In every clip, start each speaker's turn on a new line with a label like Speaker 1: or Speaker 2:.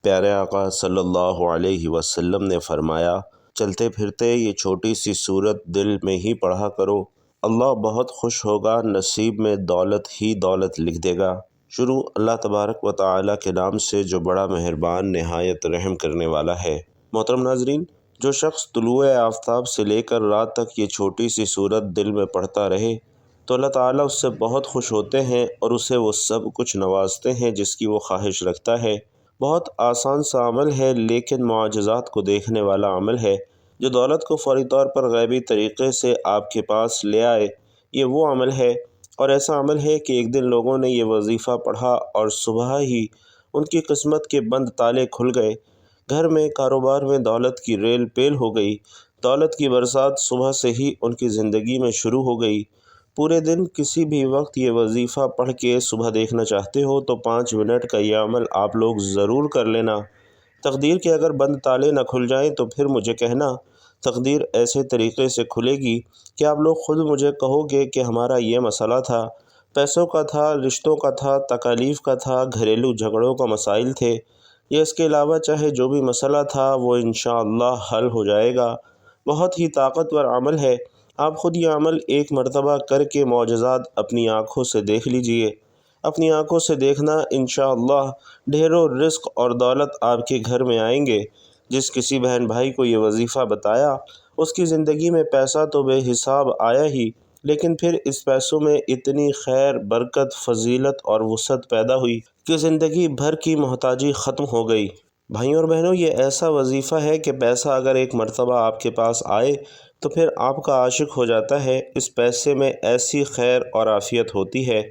Speaker 1: پیارے آقا صلی اللہ علیہ وسلم نے فرمایا، چلتے پھرتے یہ چھوٹی سی سورت دل میں ہی پڑھا کرو، اللہ بہت خوش ہوگا، نصیب میں دولت ہی دولت لکھ دے گا۔ شروع اللہ تبارک و تعالی کے نام سے جو بڑا مہربان نہایت رحم کرنے والا ہے۔ محترم ناظرین، جو شخص طلوع آفتاب سے لے کر رات تک یہ چھوٹی سی سورت دل میں پڑھتا رہے تو اللہ تعالیٰ اس سے بہت خوش ہوتے ہیں اور اسے وہ سب کچھ نوازتے ہیں جس کی وہ خواہش رکھتا ہے۔ بہت آسان سا عمل ہے لیکن معجزات کو دیکھنے والا عمل ہے۔ جو دولت کو فوری طور پر غیبی طریقے سے آپ کے پاس لے آئے، یہ وہ عمل ہے، اور ایسا عمل ہے کہ ایک دن لوگوں نے یہ وظیفہ پڑھا اور صبح ہی ان کی قسمت کے بند تالے کھل گئے، گھر میں کاروبار میں دولت کی ریل پیل ہو گئی، دولت کی برسات صبح سے ہی ان کی زندگی میں شروع ہو گئی۔ پورے دن کسی بھی وقت یہ وظیفہ پڑھ کے صبح دیکھنا چاہتے ہو تو 5 منٹ کا یہ عمل آپ لوگ ضرور کر لینا۔ تقدیر کے اگر بند تالے نہ کھل جائیں تو پھر مجھے کہنا، تقدیر ایسے طریقے سے کھلے گی کہ آپ لوگ خود مجھے کہو گے کہ ہمارا یہ مسئلہ تھا، پیسوں کا تھا، رشتوں کا تھا، تکالیف کا تھا، گھریلو جھگڑوں کا مسائل تھے، یا اس کے علاوہ چاہے جو بھی مسئلہ تھا وہ انشاءاللہ حل ہو جائے گا۔ بہت ہی طاقتور عمل ہے، آپ خود یہ عمل ایک مرتبہ کر کے معجزات اپنی آنکھوں سے دیکھ لیجئے۔ اپنی آنکھوں سے دیکھنا، انشاءاللہ ڈھیروں رزق اور دولت آپ کے گھر میں آئیں گے۔ جس کسی بہن بھائی کو یہ وظیفہ بتایا، اس کی زندگی میں پیسہ تو بے حساب آیا ہی، لیکن پھر اس پیسوں میں اتنی خیر، برکت، فضیلت اور وسعت پیدا ہوئی کہ زندگی بھر کی محتاجی ختم ہو گئی۔ بھائیوں اور بہنوں، یہ ایسا وظیفہ ہے کہ پیسہ اگر ایک مرتبہ آپ کے پاس آئے تو پھر آپ کا عاشق ہو جاتا ہے۔ اس پیسے میں ایسی خیر اور عافیت ہوتی ہے،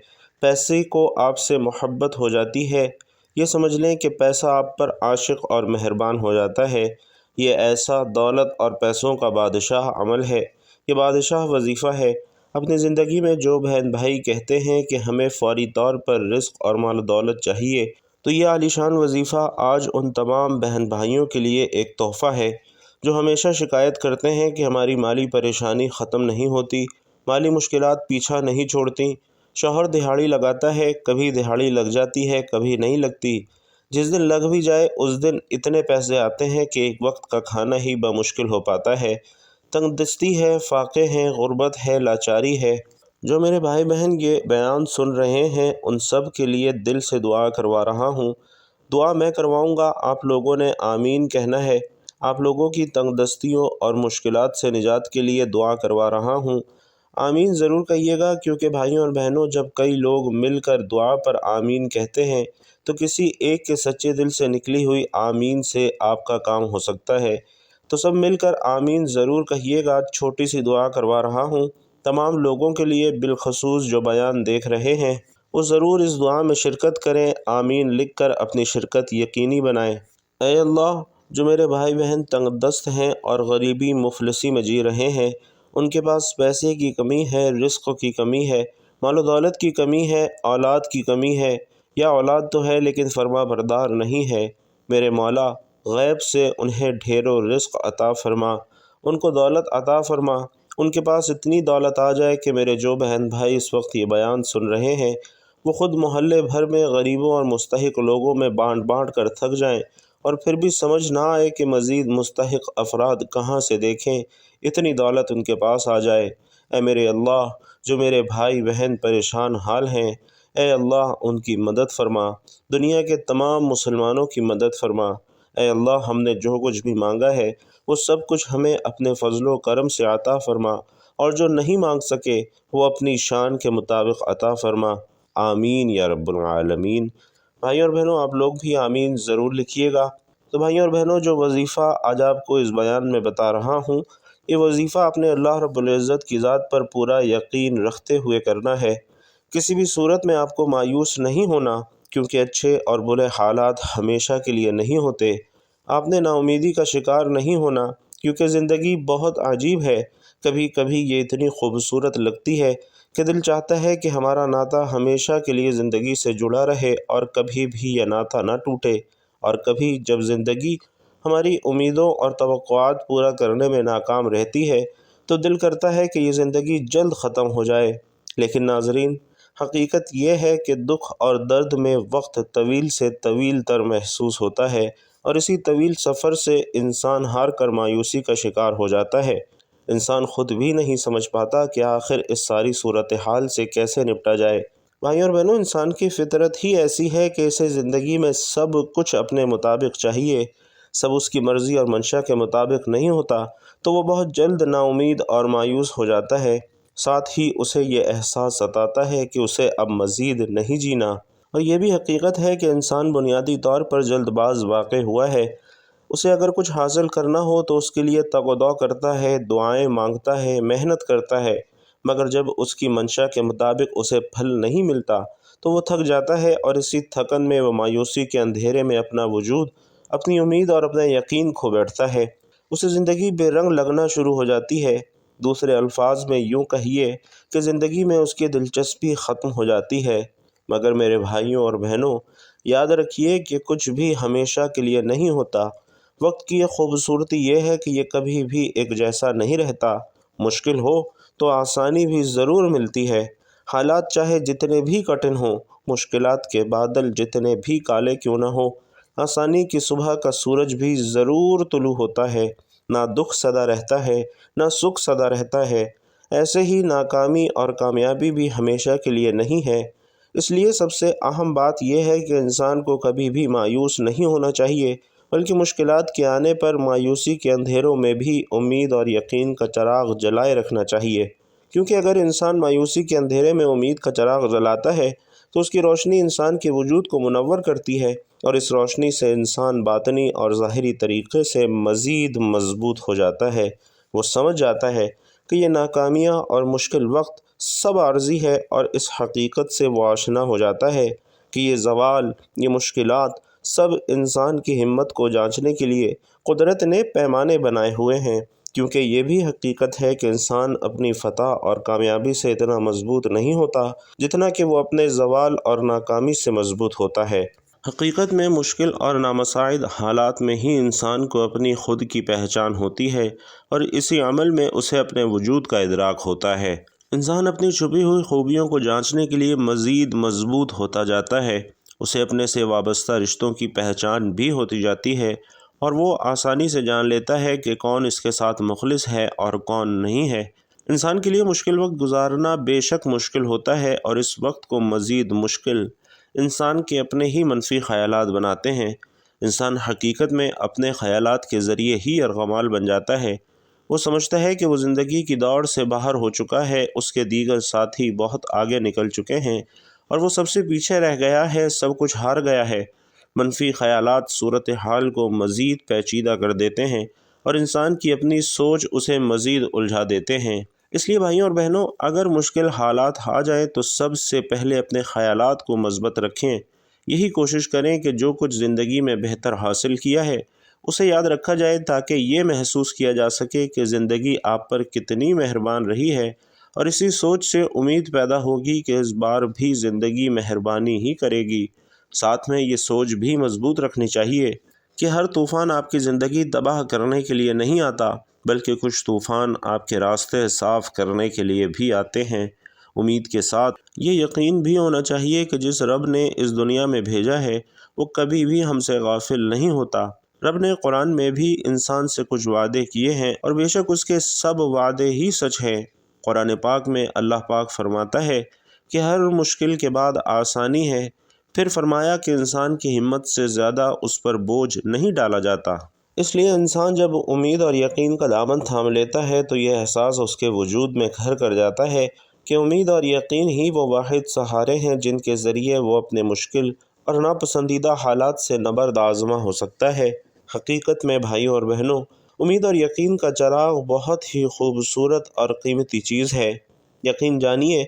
Speaker 1: پیسے کو آپ سے محبت ہو جاتی ہے۔ یہ سمجھ لیں کہ پیسہ آپ پر عاشق اور مہربان ہو جاتا ہے۔ یہ ایسا دولت اور پیسوں کا بادشاہ عمل ہے، یہ بادشاہ وظیفہ ہے۔ اپنی زندگی میں جو بہن بھائی کہتے ہیں کہ ہمیں فوری طور پر رزق اور مال و دولت چاہیے، تو یہ عالیشان وظیفہ آج ان تمام بہن بھائیوں کے لیے ایک تحفہ ہے جو ہمیشہ شکایت کرتے ہیں کہ ہماری مالی پریشانی ختم نہیں ہوتی، مالی مشکلات پیچھا نہیں چھوڑتی۔ شوہر دہاڑی لگاتا ہے، کبھی دہاڑی لگ جاتی ہے، کبھی نہیں لگتی۔ جس دن لگ بھی جائے اس دن اتنے پیسے آتے ہیں کہ ایک وقت کا کھانا ہی بمشکل ہو پاتا ہے۔ تنگ دستی ہے، فاقے ہیں، غربت ہے، لاچاری ہے۔ جو میرے بھائی بہن یہ بیان سن رہے ہیں ان سب کے لیے دل سے دعا کروا رہا ہوں۔ دعا میں کرواؤں گا، آپ لوگوں نے آمین کہنا ہے۔ آپ لوگوں کی تنگ دستیوں اور مشکلات سے نجات کے لیے دعا کروا رہا ہوں۔ آمین ضرور کہیے گا، کیونکہ بھائیوں اور بہنوں، جب کئی لوگ مل کر دعا پر آمین کہتے ہیں تو کسی ایک کے سچے دل سے نکلی ہوئی آمین سے آپ کا کام ہو سکتا ہے۔ تو سب مل کر آمین ضرور کہیے گا۔ چھوٹی سی دعا کروا رہا ہوں تمام لوگوں کے لیے، بالخصوص جو بیان دیکھ رہے ہیں وہ ضرور اس دعا میں شرکت کریں۔ آمین لکھ کر اپنی شرکت یقینی بنائیں۔ اے اللہ، جو میرے بھائی بہن تنگ دست ہیں اور غریبی مفلسی میں جی رہے ہیں، ان کے پاس پیسے کی کمی ہے، رزق کی کمی ہے، مال و دولت کی کمی ہے، اولاد کی کمی ہے، یا اولاد تو ہے لیکن فرما بردار نہیں ہے، میرے مولا غیب سے انہیں ڈھیروں رزق عطا فرما، ان کو دولت عطا فرما، ان کے پاس اتنی دولت آ جائے کہ میرے جو بہن بھائی اس وقت یہ بیان سن رہے ہیں وہ خود محلے بھر میں غریبوں اور مستحق لوگوں میں بانٹ بانٹ کر تھک جائیں، اور پھر بھی سمجھ نہ آئے کہ مزید مستحق افراد کہاں سے دیکھیں، اتنی دولت ان کے پاس آ جائے۔ اے میرے اللہ، جو میرے بھائی بہن پریشان حال ہیں، اے اللہ ان کی مدد فرما، دنیا کے تمام مسلمانوں کی مدد فرما۔ اے اللہ، ہم نے جو کچھ بھی مانگا ہے وہ سب کچھ ہمیں اپنے فضل و کرم سے عطا فرما، اور جو نہیں مانگ سکے وہ اپنی شان کے مطابق عطا فرما۔ آمین یا رب العالمین۔ بھائیوں اور بہنوں، آپ لوگ بھی آمین ضرور لکھیے گا۔ تو بھائیوں اور بہنوں، جو وظیفہ آج آپ کو اس بیان میں بتا رہا ہوں، یہ وظیفہ اپنے اللہ رب العزت کی ذات پر پورا یقین رکھتے ہوئے کرنا ہے۔ کسی بھی صورت میں آپ کو مایوس نہیں ہونا، کیونکہ اچھے اور برے حالات ہمیشہ کے لیے نہیں ہوتے۔ آپ نے نا امیدی کا شکار نہیں ہونا، کیونکہ زندگی بہت عجیب ہے۔ کبھی کبھی یہ اتنی خوبصورت لگتی ہے کہ دل چاہتا ہے کہ ہمارا ناطہ ہمیشہ کے لیے زندگی سے جڑا رہے اور کبھی بھی یہ ناطہ نہ ٹوٹے، اور کبھی جب زندگی ہماری امیدوں اور توقعات پورا کرنے میں ناکام رہتی ہے تو دل کرتا ہے کہ یہ زندگی جلد ختم ہو جائے۔ لیکن ناظرین، حقیقت یہ ہے کہ دکھ اور درد میں وقت طویل سے طویل تر محسوس ہوتا ہے، اور اسی طویل سفر سے انسان ہار کر مایوسی کا شکار ہو جاتا ہے۔ انسان خود بھی نہیں سمجھ پاتا کہ آخر اس ساری صورتحال سے کیسے نپٹا جائے۔ بھائیوں اور بہنوں، انسان کی فطرت ہی ایسی ہے کہ اسے زندگی میں سب کچھ اپنے مطابق چاہیے۔ سب اس کی مرضی اور منشا کے مطابق نہیں ہوتا تو وہ بہت جلد نا امید اور مایوس ہو جاتا ہے۔ ساتھ ہی اسے یہ احساس ستاتا ہے کہ اسے اب مزید نہیں جینا۔ اور یہ بھی حقیقت ہے کہ انسان بنیادی طور پر جلد باز واقع ہوا ہے۔ اسے اگر کچھ حاصل کرنا ہو تو اس کے لیے تگ و دو کرتا ہے، دعائیں مانگتا ہے، محنت کرتا ہے، مگر جب اس کی منشا کے مطابق اسے پھل نہیں ملتا تو وہ تھک جاتا ہے، اور اسی تھکن میں وہ مایوسی کے اندھیرے میں اپنا وجود، اپنی امید اور اپنا یقین کھو بیٹھتا ہے۔ اسے زندگی بے رنگ لگنا شروع ہو جاتی ہے۔ دوسرے الفاظ میں یوں کہیے کہ زندگی میں اس کی دلچسپی ختم ہو جاتی ہے۔ مگر میرے بھائیوں اور بہنوں، یاد رکھیے کہ کچھ بھی ہمیشہ کے لیے نہیں ہوتا۔ وقت کی یہ خوبصورتی یہ ہے کہ یہ کبھی بھی ایک جیسا نہیں رہتا۔ مشکل ہو تو آسانی بھی ضرور ملتی ہے۔ حالات چاہے جتنے بھی کٹھن ہوں، مشکلات کے بادل جتنے بھی کالے کیوں نہ ہوں، آسانی کی صبح کا سورج بھی ضرور طلوع ہوتا ہے۔ نہ دکھ سدا رہتا ہے، نہ سکھ سدا رہتا ہے۔ ایسے ہی ناکامی اور کامیابی بھی ہمیشہ کے لیے نہیں ہے۔ اس لیے سب سے اہم بات یہ ہے کہ انسان کو کبھی بھی مایوس نہیں ہونا چاہیے، بلکہ مشکلات کے آنے پر مایوسی کے اندھیروں میں بھی امید اور یقین کا چراغ جلائے رکھنا چاہیے۔ کیونکہ اگر انسان مایوسی کے اندھیرے میں امید کا چراغ جلاتا ہے تو اس کی روشنی انسان کے وجود کو منور کرتی ہے، اور اس روشنی سے انسان باطنی اور ظاہری طریقے سے مزید مضبوط ہو جاتا ہے۔ وہ سمجھ جاتا ہے کہ یہ ناکامیاں اور مشکل وقت سب عارضی ہے، اور اس حقیقت سے وہ آشنا ہو جاتا ہے کہ یہ زوال، یہ مشکلات سب انسان کی ہمت کو جانچنے کے لیے قدرت نے پیمانے بنائے ہوئے ہیں۔ کیونکہ یہ بھی حقیقت ہے کہ انسان اپنی فتح اور کامیابی سے اتنا مضبوط نہیں ہوتا جتنا کہ وہ اپنے زوال اور ناکامی سے مضبوط ہوتا ہے۔ حقیقت میں مشکل اور نامساعد حالات میں ہی انسان کو اپنی خود کی پہچان ہوتی ہے، اور اسی عمل میں اسے اپنے وجود کا ادراک ہوتا ہے۔ انسان اپنی چھپی ہوئی خوبیوں کو جانچنے کے لیے مزید مضبوط ہوتا جاتا ہے۔ اسے اپنے سے وابستہ رشتوں کی پہچان بھی ہوتی جاتی ہے، اور وہ آسانی سے جان لیتا ہے کہ کون اس کے ساتھ مخلص ہے اور کون نہیں ہے۔ انسان کے لیے مشکل وقت گزارنا بے شک مشکل ہوتا ہے، اور اس وقت کو مزید مشکل انسان کے اپنے ہی منفی خیالات بناتے ہیں۔ انسان حقیقت میں اپنے خیالات کے ذریعے ہی ارغمال بن جاتا ہے۔ وہ سمجھتا ہے کہ وہ زندگی کی دوڑ سے باہر ہو چکا ہے، اس کے دیگر ساتھی بہت آگے نکل چکے ہیں، اور وہ سب سے پیچھے رہ گیا ہے، سب کچھ ہار گیا ہے۔ منفی خیالات صورتحال کو مزید پیچیدہ کر دیتے ہیں، اور انسان کی اپنی سوچ اسے مزید الجھا دیتے ہیں۔ اس لیے بھائیوں اور بہنوں، اگر مشکل حالات آ جائیں تو سب سے پہلے اپنے خیالات کو مثبت رکھیں۔ یہی کوشش کریں کہ جو کچھ زندگی میں بہتر حاصل کیا ہے اسے یاد رکھا جائے، تاکہ یہ محسوس کیا جا سکے کہ زندگی آپ پر کتنی مہربان رہی ہے، اور اسی سوچ سے امید پیدا ہوگی کہ اس بار بھی زندگی مہربانی ہی کرے گی۔ ساتھ میں یہ سوچ بھی مضبوط رکھنی چاہیے کہ ہر طوفان آپ کی زندگی تباہ کرنے کے لیے نہیں آتا، بلکہ کچھ طوفان آپ کے راستے صاف کرنے کے لیے بھی آتے ہیں۔ امید کے ساتھ یہ یقین بھی ہونا چاہیے کہ جس رب نے اس دنیا میں بھیجا ہے وہ کبھی بھی ہم سے غافل نہیں ہوتا۔ رب نے قرآن میں بھی انسان سے کچھ وعدے کیے ہیں، اور بے شک اس کے سب وعدے ہی سچ ہیں۔ قرآن پاک میں اللہ پاک فرماتا ہے کہ ہر مشکل کے بعد آسانی ہے، پھر فرمایا کہ انسان کی ہمت سے زیادہ اس پر بوجھ نہیں ڈالا جاتا۔ اس لیے انسان جب امید اور یقین کا دامن تھام لیتا ہے تو یہ احساس اس کے وجود میں گھر کر جاتا ہے کہ امید اور یقین ہی وہ واحد سہارے ہیں جن کے ذریعے وہ اپنے مشکل اور ناپسندیدہ حالات سے نبرد آزما ہو سکتا ہے۔ حقیقت میں بھائیوں اور بہنوں، امید اور یقین کا چراغ بہت ہی خوبصورت اور قیمتی چیز ہے۔ یقین جانیے،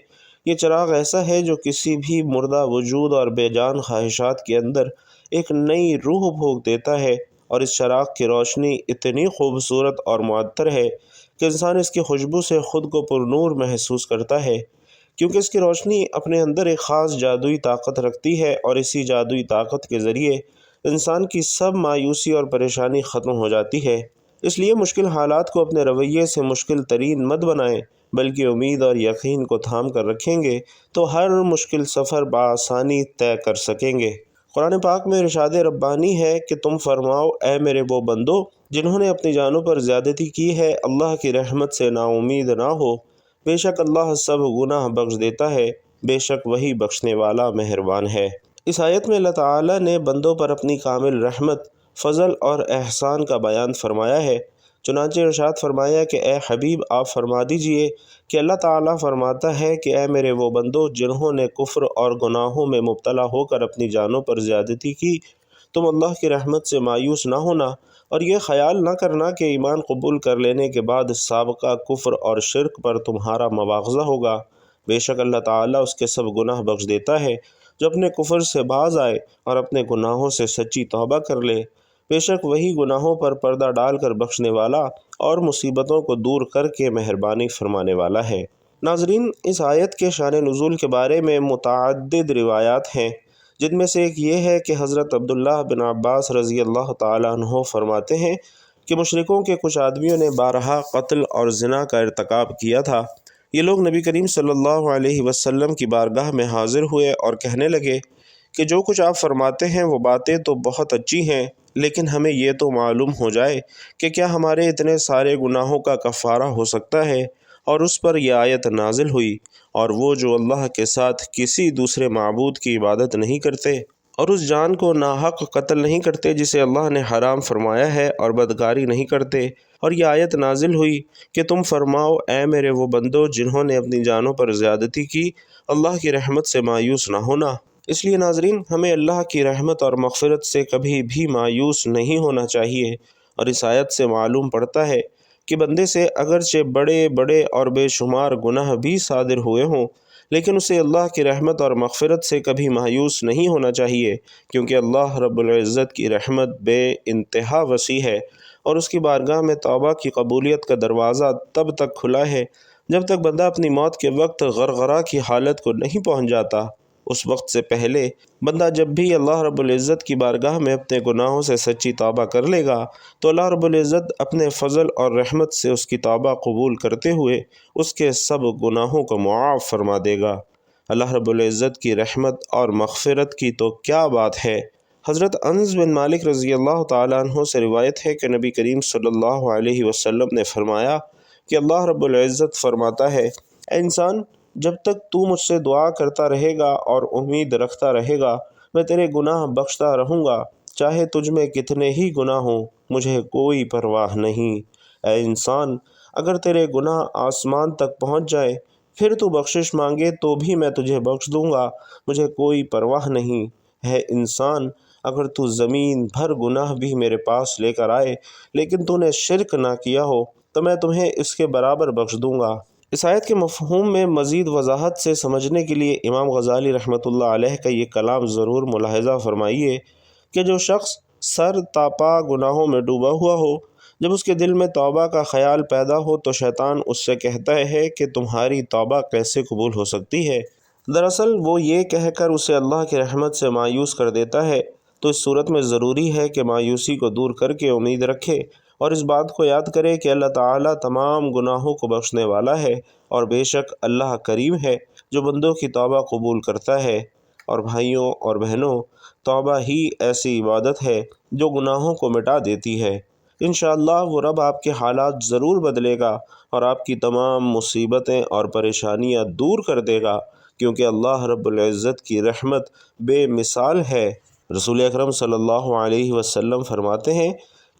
Speaker 1: یہ چراغ ایسا ہے جو کسی بھی مردہ وجود اور بے جان خواہشات کے اندر ایک نئی روح بھونک دیتا ہے، اور اس چراغ کی روشنی اتنی خوبصورت اور معطر ہے کہ انسان اس کی خوشبو سے خود کو پرنور محسوس کرتا ہے، کیونکہ اس کی روشنی اپنے اندر ایک خاص جادوئی طاقت رکھتی ہے، اور اسی جادوئی طاقت کے ذریعے انسان کی سب مایوسی اور پریشانی ختم ہو جاتی ہے۔ اس لیے مشکل حالات کو اپنے رویے سے مشکل ترین مت بنائیں، بلکہ امید اور یقین کو تھام کر رکھیں گے تو ہر مشکل سفر بآسانی طے کر سکیں گے۔ قرآن پاک میں ارشاد ربانی ہے کہ تم فرماؤ اے میرے وہ بندو جنہوں نے اپنی جانوں پر زیادتی کی ہے، اللہ کی رحمت سے نا امید نہ ہو، بے شک اللہ سب گناہ بخش دیتا ہے، بے شک وہی بخشنے والا مہربان ہے۔ اس آیت میں اللہ تعالیٰ نے بندوں پر اپنی کامل رحمت، فضل اور احسان کا بیان فرمایا ہے۔ چنانچہ ارشاد فرمایا کہ اے حبیب آپ فرما دیجئے کہ اللہ تعالیٰ فرماتا ہے کہ اے میرے وہ بندو جنہوں نے کفر اور گناہوں میں مبتلا ہو کر اپنی جانوں پر زیادتی کی، تم اللہ کی رحمت سے مایوس نہ ہونا اور یہ خیال نہ کرنا کہ ایمان قبول کر لینے کے بعد سابقہ کفر اور شرک پر تمہارا مواخذہ ہوگا۔ بے شک اللہ تعالیٰ اس کے سب گناہ بخش دیتا ہے جو اپنے کفر سے باز آئے اور اپنے گناہوں سے سچی توبہ کر لے، بے شک وہی گناہوں پر پردہ ڈال کر بخشنے والا اور مصیبتوں کو دور کر کے مہربانی فرمانے والا ہے۔ ناظرین، اس آیت کے شان نزول کے بارے میں متعدد روایات ہیں، جن میں سے ایک یہ ہے کہ حضرت عبداللہ بن عباس رضی اللہ تعالیٰ عنہ فرماتے ہیں کہ مشرکوں کے کچھ آدمیوں نے بارہا قتل اور زنا کا ارتکاب کیا تھا۔ یہ لوگ نبی کریم صلی اللہ علیہ وسلم کی بارگاہ میں حاضر ہوئے اور کہنے لگے کہ جو کچھ آپ فرماتے ہیں وہ باتیں تو بہت اچھی ہیں، لیکن ہمیں یہ تو معلوم ہو جائے کہ کیا ہمارے اتنے سارے گناہوں کا کفارہ ہو سکتا ہے؟ اور اس پر یہ آیت نازل ہوئی، اور وہ جو اللہ کے ساتھ کسی دوسرے معبود کی عبادت نہیں کرتے اور اس جان کو ناحق قتل نہیں کرتے جسے اللہ نے حرام فرمایا ہے، اور بدکاری نہیں کرتے۔ اور یہ آیت نازل ہوئی کہ تم فرماؤ اے میرے وہ بندو جنہوں نے اپنی جانوں پر زیادتی کی، اللہ کی رحمت سے مایوس نہ ہونا۔ اس لیے ناظرین، ہمیں اللہ کی رحمت اور مغفرت سے کبھی بھی مایوس نہیں ہونا چاہیے، اور اس آیت سے معلوم پڑتا ہے کہ بندے سے اگرچہ بڑے بڑے اور بے شمار گناہ بھی صادر ہوئے ہوں، لیکن اسے اللہ کی رحمت اور مغفرت سے کبھی مایوس نہیں ہونا چاہیے، کیونکہ اللہ رب العزت کی رحمت بے انتہا وسیع ہے، اور اس کی بارگاہ میں توبہ کی قبولیت کا دروازہ تب تک کھلا ہے جب تک بندہ اپنی موت کے وقت غرغرہ کی حالت کو نہیں پہنچ جاتا۔ اس وقت سے پہلے بندہ جب بھی اللہ رب العزت کی بارگاہ میں اپنے گناہوں سے سچی توبہ کر لے گا تو اللہ رب العزت اپنے فضل اور رحمت سے اس کی توبہ قبول کرتے ہوئے اس کے سب گناہوں کو معاف فرما دے گا۔ اللہ رب العزت کی رحمت اور مغفرت کی تو کیا بات ہے۔ حضرت انس بن مالک رضی اللہ تعالیٰ عنہ سے روایت ہے کہ نبی کریم صلی اللہ علیہ وسلم نے فرمایا کہ اللہ رب العزت فرماتا ہے، اے انسان، جب تک تو مجھ سے دعا کرتا رہے گا اور امید رکھتا رہے گا میں تیرے گناہ بخشتا رہوں گا، چاہے تجھ میں کتنے ہی گناہ ہوں، مجھے کوئی پرواہ نہیں۔ اے انسان، اگر تیرے گناہ آسمان تک پہنچ جائیں پھر تو بخشش مانگے تو بھی میں تجھے بخش دوں گا، مجھے کوئی پرواہ نہیں۔ ہے انسان، اگر تو زمین بھر گناہ بھی میرے پاس لے کر آئے لیکن تو نے شرک نہ کیا ہو تو میں تمہیں اس کے برابر بخش دوں گا۔ اس آیت کے مفہوم میں مزید وضاحت سے سمجھنے کے لیے امام غزالی رحمۃ اللہ علیہ کا یہ کلام ضرور ملاحظہ فرمائیے کہ جو شخص سر تا پا گناہوں میں ڈوبا ہوا ہو، جب اس کے دل میں توبہ کا خیال پیدا ہو تو شیطان اس سے کہتا ہے کہ تمہاری توبہ کیسے قبول ہو سکتی ہے۔ دراصل وہ یہ کہہ کر اسے اللہ کی رحمت سے مایوس کر دیتا ہے۔ تو اس صورت میں ضروری ہے کہ مایوسی کو دور کر کے امید رکھے اور اس بات کو یاد کرے کہ اللہ تعالیٰ تمام گناہوں کو بخشنے والا ہے، اور بے شک اللہ کریم ہے جو بندوں کی توبہ قبول کرتا ہے۔ اور بھائیوں اور بہنوں، توبہ ہی ایسی عبادت ہے جو گناہوں کو مٹا دیتی ہے۔ انشاءاللہ وہ رب آپ کے حالات ضرور بدلے گا اور آپ کی تمام مصیبتیں اور پریشانیاں دور کر دے گا، کیونکہ اللہ رب العزت کی رحمت بے مثال ہے۔ رسول اکرم صلی اللہ علیہ وسلم فرماتے ہیں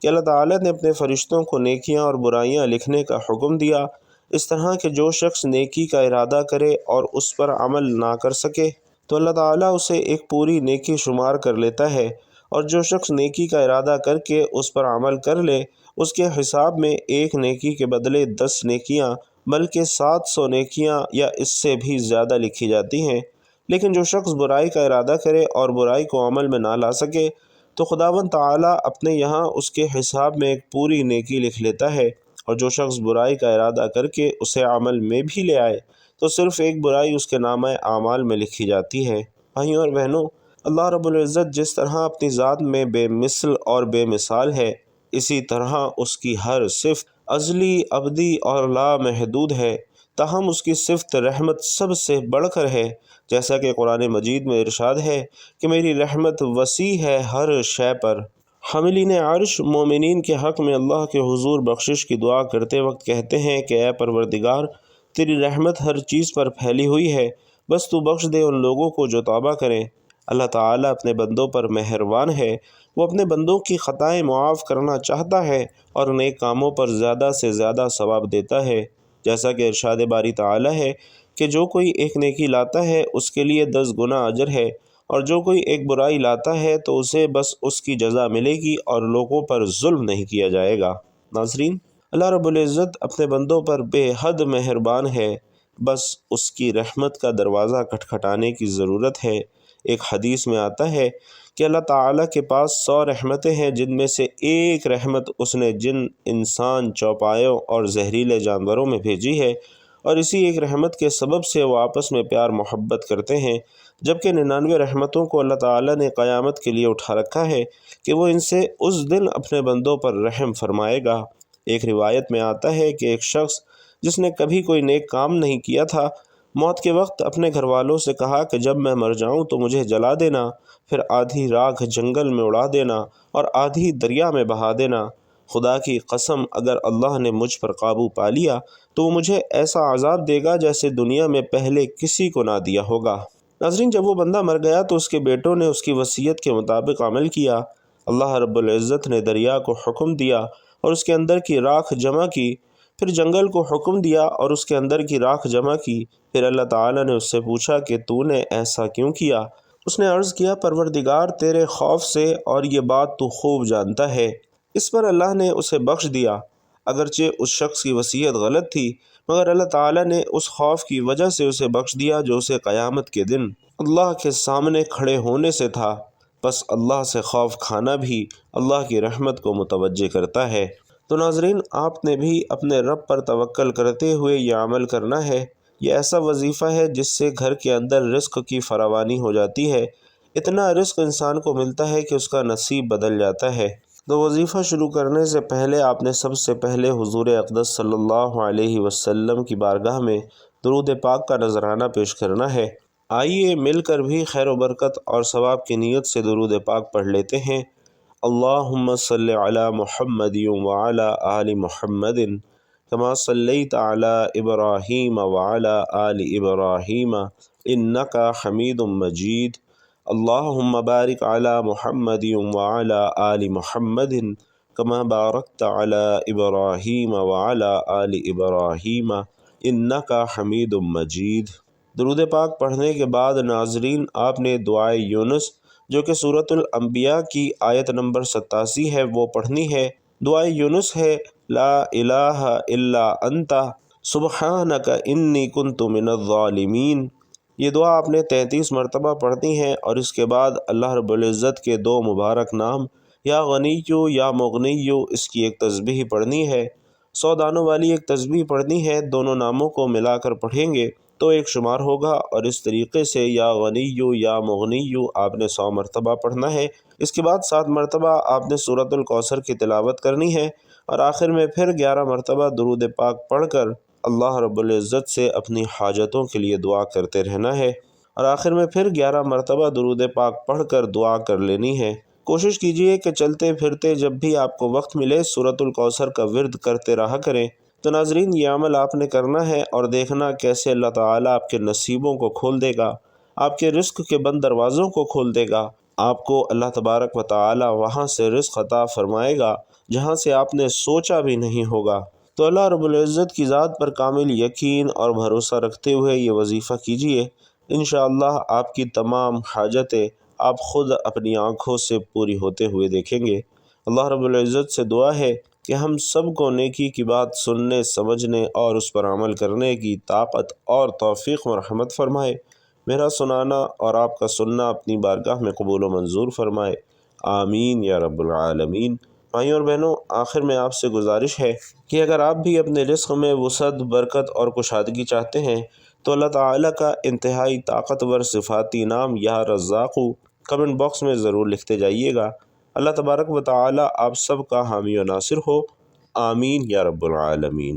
Speaker 1: کہ اللہ تعالیٰ نے اپنے فرشتوں کو نیکیاں اور برائیاں لکھنے کا حکم دیا، اس طرح کہ جو شخص نیکی کا ارادہ کرے اور اس پر عمل نہ کر سکے تو اللہ تعالیٰ اسے ایک پوری نیکی شمار کر لیتا ہے، اور جو شخص نیکی کا ارادہ کر کے اس پر عمل کر لے اس کے حساب میں ایک نیکی کے بدلے 10 نیکیاں بلکہ 700 نیکیاں یا اس سے بھی زیادہ لکھی جاتی ہیں۔ لیکن جو شخص برائی کا ارادہ کرے اور برائی کو عمل میں نہ لا سکے تو خداوند تعالیٰ اپنے یہاں اس کے حساب میں ایک پوری نیکی لکھ لیتا ہے، اور جو شخص برائی کا ارادہ کر کے اسے عمل میں بھی لے آئے تو صرف ایک برائی اس کے نامہ اعمال میں لکھی جاتی ہے۔ بھائیوں اور بہنوں، اللہ رب العزت جس طرح اپنی ذات میں بے مثل اور بے مثال ہے، اسی طرح اس کی ہر صفت ازلی، ابدی اور لامحدود ہے، تاہم اس کی صفت رحمت سب سے بڑھ کر ہے، جیسا کہ قرآن مجید میں ارشاد ہے کہ میری رحمت وسیع ہے ہر شے پر۔ حاملین عرش مومنین کے حق میں اللہ کے حضور بخشش کی دعا کرتے وقت کہتے ہیں کہ اے پروردگار، تیری رحمت ہر چیز پر پھیلی ہوئی ہے، بس تو بخش دے ان لوگوں کو جو توبہ کریں۔ اللہ تعالیٰ اپنے بندوں پر مہربان ہے، وہ اپنے بندوں کی خطائیں معاف کرنا چاہتا ہے اور نیک کاموں پر زیادہ سے زیادہ ثواب دیتا ہے، جیسا کہ ارشاد باری تعالیٰ ہے کہ جو کوئی ایک نیکی لاتا ہے اس کے لیے 10 گنا اجر ہے، اور جو کوئی ایک برائی لاتا ہے تو اسے بس اس کی جزا ملے گی اور لوگوں پر ظلم نہیں کیا جائے گا۔ ناظرین، اللہ رب العزت اپنے بندوں پر بے حد مہربان ہے، بس اس کی رحمت کا دروازہ کھٹکھٹانے کی ضرورت ہے۔ ایک حدیث میں آتا ہے کہ اللہ تعالیٰ کے پاس 100 رحمتیں ہیں، جن میں سے ایک رحمت اس نے جن، انسان، چوپایوں اور زہریلے جانوروں میں بھیجی ہے، اور اسی ایک رحمت کے سبب سے وہ آپس میں پیار محبت کرتے ہیں، جبکہ 99 رحمتوں کو اللہ تعالیٰ نے قیامت کے لیے اٹھا رکھا ہے کہ وہ ان سے اس دن اپنے بندوں پر رحم فرمائے گا۔ ایک روایت میں آتا ہے کہ ایک شخص جس نے کبھی کوئی نیک کام نہیں کیا تھا، موت کے وقت اپنے گھر والوں سے کہا کہ جب میں مر جاؤں تو مجھے جلا دینا، پھر آدھی راکھ جنگل میں اڑا دینا اور آدھی دریا میں بہا دینا۔ خدا کی قسم، اگر اللہ نے مجھ پر قابو پا لیا تو وہ مجھے ایسا عذاب دے گا جیسے دنیا میں پہلے کسی کو نہ دیا ہوگا۔ ناظرین، جب وہ بندہ مر گیا تو اس کے بیٹوں نے اس کی وصیت کے مطابق عمل کیا۔ اللہ رب العزت نے دریا کو حکم دیا اور اس کے اندر کی راکھ جمع کی، پھر جنگل کو حکم دیا اور اس کے اندر کی راکھ جمع کی۔ پھر اللہ تعالیٰ نے اس سے پوچھا کہ تو نے ایسا کیوں کیا؟ اس نے عرض کیا، پروردگار، تیرے خوف سے، اور یہ بات تو خوب جانتا ہے۔ اس پر اللہ نے اسے بخش دیا، اگرچہ اس شخص کی وصیت غلط تھی، مگر اللہ تعالیٰ نے اس خوف کی وجہ سے اسے بخش دیا جو اسے قیامت کے دن اللہ کے سامنے کھڑے ہونے سے تھا۔ بس اللہ سے خوف کھانا بھی اللہ کی رحمت کو متوجہ کرتا ہے۔ تو ناظرین، آپ نے بھی اپنے رب پر توکل کرتے ہوئے یہ عمل کرنا ہے۔ یہ ایسا وظیفہ ہے جس سے گھر کے اندر رزق کی فراوانی ہو جاتی ہے، اتنا رزق انسان کو ملتا ہے کہ اس کا نصیب بدل جاتا ہے۔ تو وظیفہ شروع کرنے سے پہلے آپ نے سب سے پہلے حضور اقدس صلی اللہ علیہ وسلم کی بارگاہ میں درود پاک کا نذرانہ پیش کرنا ہے۔ آئیے مل کر بھی خیر و برکت اور ثواب کی نیت سے درود پاک پڑھ لیتے ہیں۔ اللہم صلی علی محمد وعلی آل محمد کما صلیت علی ابراہیم وعلی آل ابراہیم انک حمید مجید۔ اللہم بارک علی محمد وعلی آل محمد کما بارکت علی ابراہیم وعلی آل ابراہیم انک حمید مجید۔ درود پاک پڑھنے کے بعد ناظرین، آپ نے دعائے یونس جو کہ سورۃ الانبیاء کی آیت نمبر 87 ہے وہ پڑھنی ہے۔ دعائے یونس ہے، لا الہ الا انت سبحانک انی کنت من الظالمین۔ یہ دعا آپ نے 33 مرتبہ پڑھنی ہے، اور اس کے بعد اللہ رب العزت کے 2 مبارک نام یا غنیو یا مغنیو، اس کی ایک تسبیح پڑھنی ہے۔ 100 دانوں والی ایک تسبیح پڑھنی ہے، دونوں ناموں کو ملا کر پڑھیں گے تو ایک شمار ہوگا، اور اس طریقے سے یا غنیو یا مغنیو آپ نے 100 مرتبہ پڑھنا ہے۔ اس کے بعد 7 مرتبہ آپ نے سورۃ الکوثر کی تلاوت کرنی ہے، اور آخر میں پھر 11 مرتبہ درود پاک پڑھ کر اللہ رب العزت سے اپنی حاجتوں کے لیے دعا کرتے رہنا ہے، اور آخر میں پھر 11 مرتبہ درود پاک پڑھ کر دعا کر لینی ہے۔ کوشش کیجئے کہ چلتے پھرتے جب بھی آپ کو وقت ملے سورۃ الکوثر کا ورد کرتے رہا کریں۔ تو ناظرین، یہ عمل آپ نے کرنا ہے اور دیکھنا کیسے اللہ تعالیٰ آپ کے نصیبوں کو کھول دے گا، آپ کے رزق کے بند دروازوں کو کھول دے گا۔ آپ کو اللہ تبارک و تعالیٰ وہاں سے رزق عطا فرمائے گا جہاں سے آپ نے سوچا بھی نہیں ہوگا۔ تو اللہ رب العزت کی ذات پر کامل یقین اور بھروسہ رکھتے ہوئے یہ وظیفہ کیجئے، انشاءاللہ آپ کی تمام حاجتیں آپ خود اپنی آنکھوں سے پوری ہوتے ہوئے دیکھیں گے۔ اللہ رب العزت سے دعا ہے کہ ہم سب کو نیکی کی بات سننے، سمجھنے اور اس پر عمل کرنے کی طاقت اور توفیق و رحمت فرمائے۔ میرا سنانا اور آپ کا سننا اپنی بارگاہ میں قبول و منظور فرمائے، آمین یا رب العالمین۔ بھائیوں اور بہنوں، آخر میں آپ سے گزارش ہے کہ اگر آپ بھی اپنے رزق میں وسعت، برکت اور کشادگی چاہتے ہیں تو اللہ تعالیٰ کا انتہائی طاقتور صفاتی نام یا رزاق کمنٹ باکس میں ضرور لکھتے جائیے گا۔ اللہ تبارک و تعالی آپ سب کا حامی و ناصر ہو، آمین یا رب العالمین۔